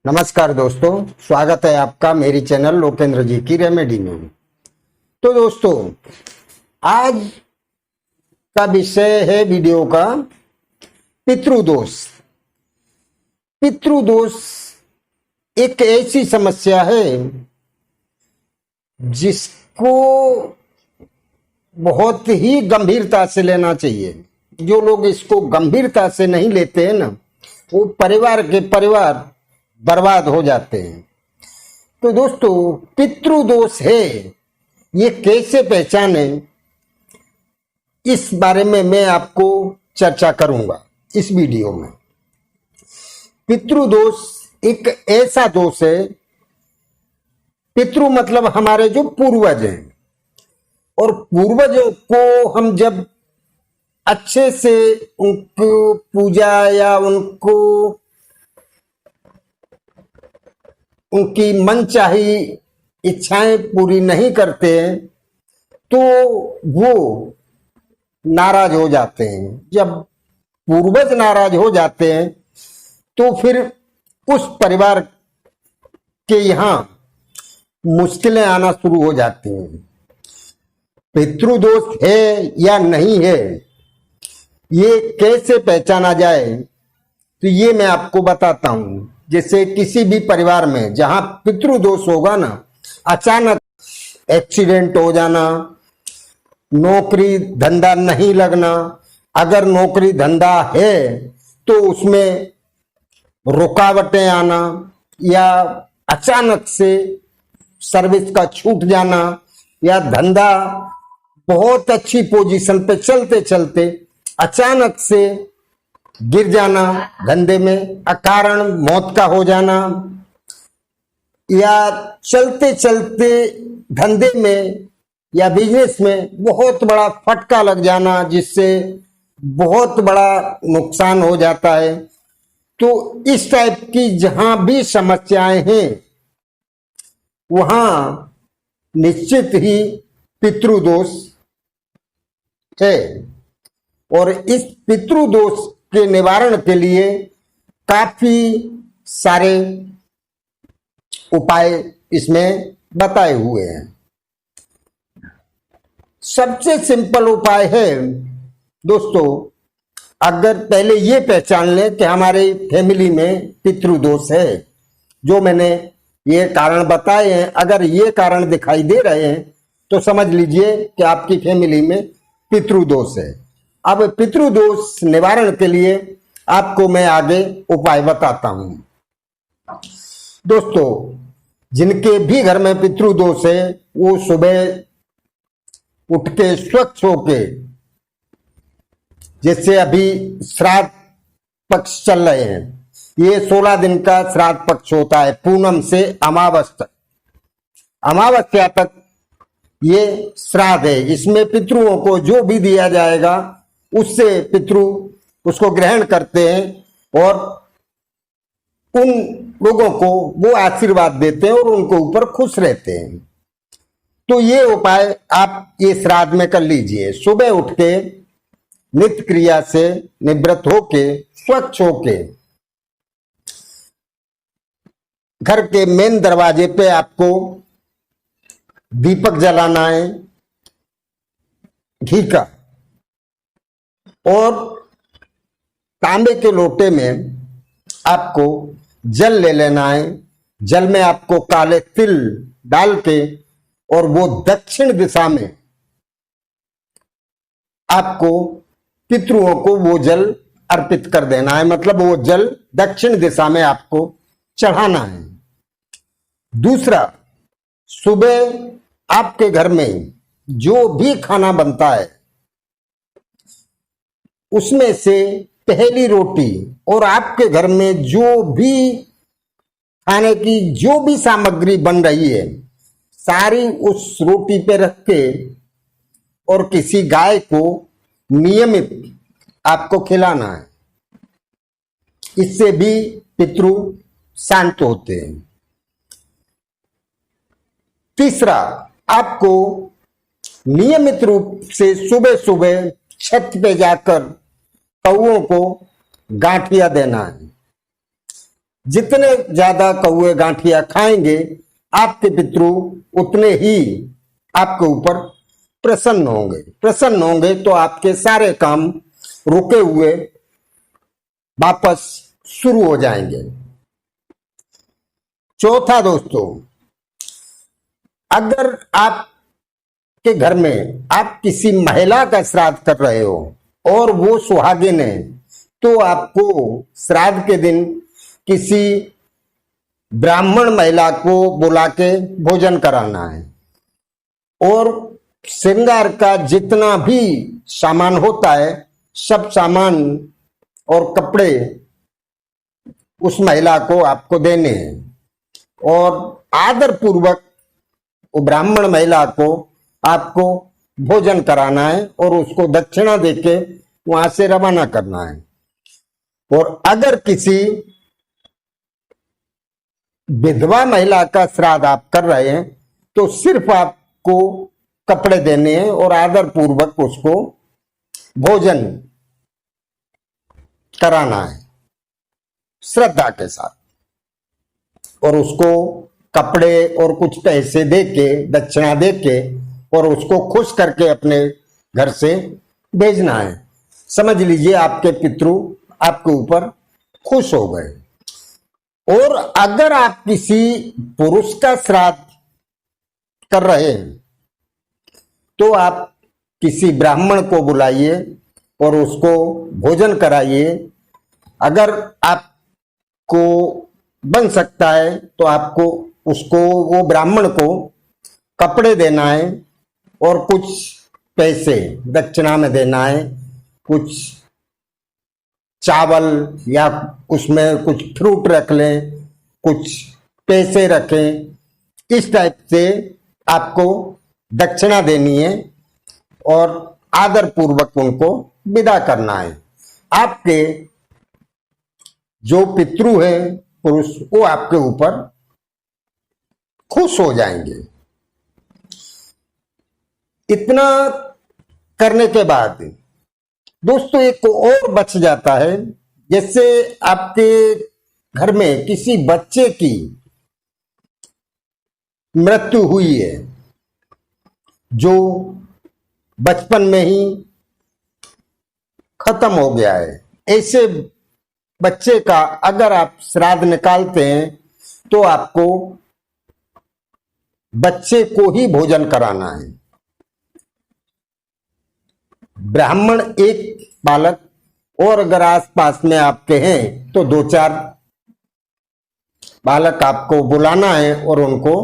नमस्कार दोस्तों, स्वागत है आपका मेरी चैनल लोकेंद्र जी की रेमेडी में। तो दोस्तों, आज का विषय है वीडियो का पितृदोष। पितृदोष एक ऐसी समस्या है जिसको बहुत ही गंभीरता से लेना चाहिए। जो लोग इसको गंभीरता से नहीं लेते हैं ना, वो परिवार के परिवार बर्बाद हो जाते हैं। तो दोस्तों, पितृदोष है, ये कैसे पहचाने, इस बारे में मैं आपको चर्चा करूंगा इस वीडियो में। पितृदोष एक ऐसा दोष है, पितृ मतलब हमारे जो पूर्वज हैं, और पूर्वजों को हम जब अच्छे से उनको पूजा या उनकी मनचाही इच्छाएं पूरी नहीं करते हैं तो वो नाराज हो जाते हैं। जब पूर्वज नाराज हो जाते हैं तो फिर उस परिवार के यहाँ मुश्किलें आना शुरू हो जाती हैं। पितृदोष है या नहीं है, ये कैसे पहचाना जाए, तो ये मैं आपको बताता हूं। जैसे किसी भी परिवार में जहां पितृदोष होगा ना, अचानक एक्सीडेंट हो जाना, नौकरी धंधा नहीं लगना, अगर नौकरी धंधा है तो उसमें रुकावटें आना, या अचानक से सर्विस का छूट जाना, या धंधा बहुत अच्छी पोजीशन पे चलते चलते अचानक से गिर जाना, धंधे में अकारण मौत का हो जाना, या चलते चलते धंधे में या बिजनेस में बहुत बड़ा फटका लग जाना जिससे बहुत बड़ा नुकसान हो जाता है। तो इस टाइप की जहां भी समस्याएं हैं वहां निश्चित ही पितृदोष है। और इस पितृदोष के निवारण के लिए काफी सारे उपाय इसमें बताए हुए हैं। सबसे सिंपल उपाय है दोस्तों, अगर पहले ये पहचान लें कि हमारे फैमिली में पितृदोष है, जो मैंने ये कारण बताए हैं, अगर ये कारण दिखाई दे रहे हैं तो समझ लीजिए कि आपकी फैमिली में पितृदोष है। अब पितृदोष निवारण के लिए आपको मैं आगे उपाय बताता हूं। दोस्तों, जिनके भी घर में पितृदोष है वो सुबह उठ के स्वच्छ होके, जैसे अभी श्राद्ध पक्ष चल रहे हैं, ये 16 दिन का श्राद्ध पक्ष होता है, पूनम से अमावस्या तक ये श्राद्ध है। इसमें पितृओं को जो भी दिया जाएगा उससे पितृ उसको ग्रहण करते हैं और उन लोगों को वो आशीर्वाद देते हैं और उनको ऊपर खुश रहते हैं। तो ये उपाय आप ये श्राद्ध में कर लीजिए। सुबह उठ के नित्य क्रिया से निवृत्त होके, स्वच्छ होके, घर के मेन दरवाजे पे आपको दीपक जलाना है घी का, और तांबे के लोटे में आपको जल ले लेना है। जल में आपको काले तिल डाल के और वो दक्षिण दिशा में आपको पितृओं को वो जल अर्पित कर देना है, मतलब वो जल दक्षिण दिशा में आपको चढ़ाना है। दूसरा, सुबह आपके घर में जो भी खाना बनता है उसमें से पहली रोटी, और आपके घर में जो भी खाने की जो भी सामग्री बन रही है सारी उस रोटी पे रख के और किसी गाय को नियमित आपको खिलाना है। इससे भी पितृ शांत होते हैं। तीसरा, आपको नियमित रूप से सुबह सुबह छत पे जाकर कौओं को गांठिया देना है। जितने ज्यादा कौए गांठिया खाएंगे आपके पितृ उतने ही आपके ऊपर प्रसन्न होंगे तो आपके सारे काम रुके हुए वापस शुरू हो जाएंगे। चौथा दोस्तों, अगर आपके घर में आप किसी महिला का श्राद्ध कर रहे हो और वो सुहागिन है, तो आपको श्राद्ध के दिन किसी ब्राह्मण महिला को बुला के भोजन कराना है और श्रृंगार का जितना भी सामान होता है सब सामान और कपड़े उस महिला को आपको देने हैं और आदर पूर्वक वो ब्राह्मण महिला को आपको भोजन कराना है और उसको दक्षिणा देके वहां से रवाना करना है। और अगर किसी विधवा महिला का श्राद्ध आप कर रहे हैं तो सिर्फ आपको कपड़े देने हैं और आदर पूर्वक उसको भोजन कराना है श्रद्धा के साथ और उसको कपड़े और कुछ पैसे देके दक्षिणा देके और उसको खुश करके अपने घर से भेजना है। समझ लीजिए आपके पितृ आपके ऊपर खुश हो गए। और अगर आप किसी पुरुष का श्राद्ध कर रहे हैं तो आप किसी ब्राह्मण को बुलाइए और उसको भोजन कराइए। अगर आपको बन सकता है तो आपको उसको वो ब्राह्मण को कपड़े देना है और कुछ पैसे दक्षिणा में देना है, कुछ चावल या उसमें कुछ फ्रूट रख लें, कुछ पैसे रखें। इस टाइप से आपको दक्षिणा देनी है और आदर पूर्वक उनको विदा करना है। आपके जो पितृ हैं पुरुष वो आपके ऊपर खुश हो जाएंगे। इतना करने के बाद दोस्तों एक और बच जाता है। जैसे आपके घर में किसी बच्चे की मृत्यु हुई है जो बचपन में ही खत्म हो गया है, ऐसे बच्चे का अगर आप श्राद्ध निकालते हैं तो आपको बच्चे को ही भोजन कराना है। ब्राह्मण एक बालक और अगर आसपास में आपके हैं तो 2-4 बालक आपको बुलाना है और उनको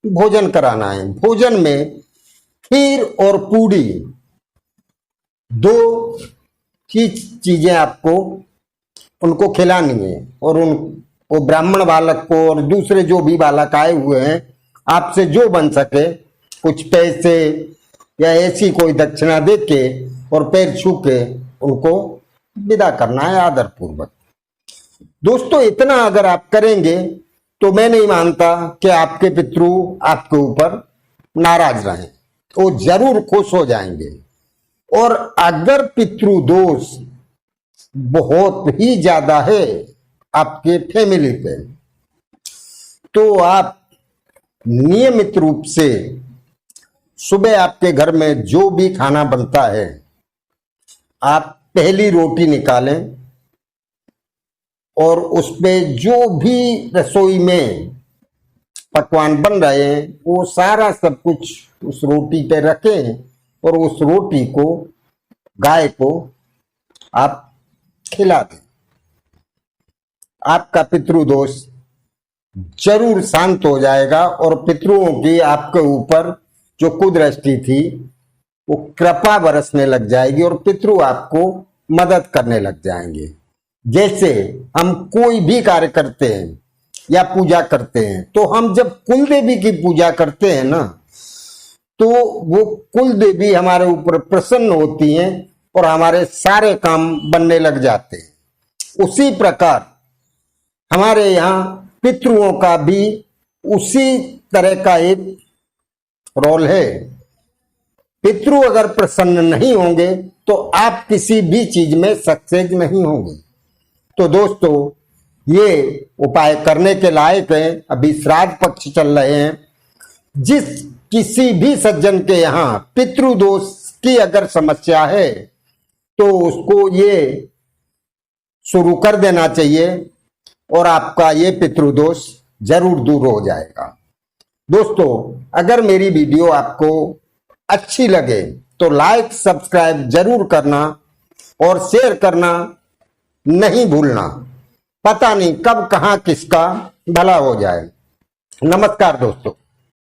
भोजन कराना है। भोजन में खीर और पूड़ी 2 ही चीजें आपको उनको खिलानी है और वो ब्राह्मण बालक को और दूसरे जो भी बालक आए हुए हैं आपसे जो बन सके कुछ पैसे या ऐसी कोई दक्षिणा देके और पैर छू के उनको विदा करना है आदर पूर्वक। दोस्तों इतना अगर आप करेंगे तो मैं नहीं मानता कि आपके पितृ आपके ऊपर नाराज रहें, वो जरूर खुश हो जाएंगे। और अगर पितृ दोष बहुत ही ज्यादा है आपके फैमिली पे तो आप नियमित रूप से सुबह आपके घर में जो भी खाना बनता है आप पहली रोटी निकालें और उसपे जो भी रसोई में पकवान बन रहे हैं वो सारा सब कुछ उस रोटी पे रखें और उस रोटी को गाय को आप खिला दें। आपका पितृदोष जरूर शांत हो जाएगा और पितरों की आपके ऊपर जो कुदृष्टि थी वो कृपा बरसने लग जाएगी और पितृ आपको मदद करने लग जाएंगे। जैसे हम कोई भी कार्य करते हैं या पूजा करते हैं तो हम जब कुल देवी की पूजा करते हैं ना तो वो कुल देवी हमारे ऊपर प्रसन्न होती हैं और हमारे सारे काम बनने लग जाते हैं। उसी प्रकार हमारे यहाँ पितृओं का भी उसी तरह का एक रोल है। पितृ अगर प्रसन्न नहीं होंगे तो आप किसी भी चीज में सक्सेस नहीं होंगे। तो दोस्तों ये उपाय करने के लायक है। अभी श्राद्ध पक्ष चल रहे हैं। जिस किसी भी सज्जन के यहाँ पितृदोष की अगर समस्या है तो उसको ये शुरू कर देना चाहिए और आपका ये पितृदोष जरूर दूर हो जाएगा। दोस्तों, अगर मेरी वीडियो आपको अच्छी लगे तो लाइक सब्सक्राइब जरूर करना और शेयर करना नहीं भूलना। पता नहीं कब कहां किसका भला हो जाए। नमस्कार दोस्तों।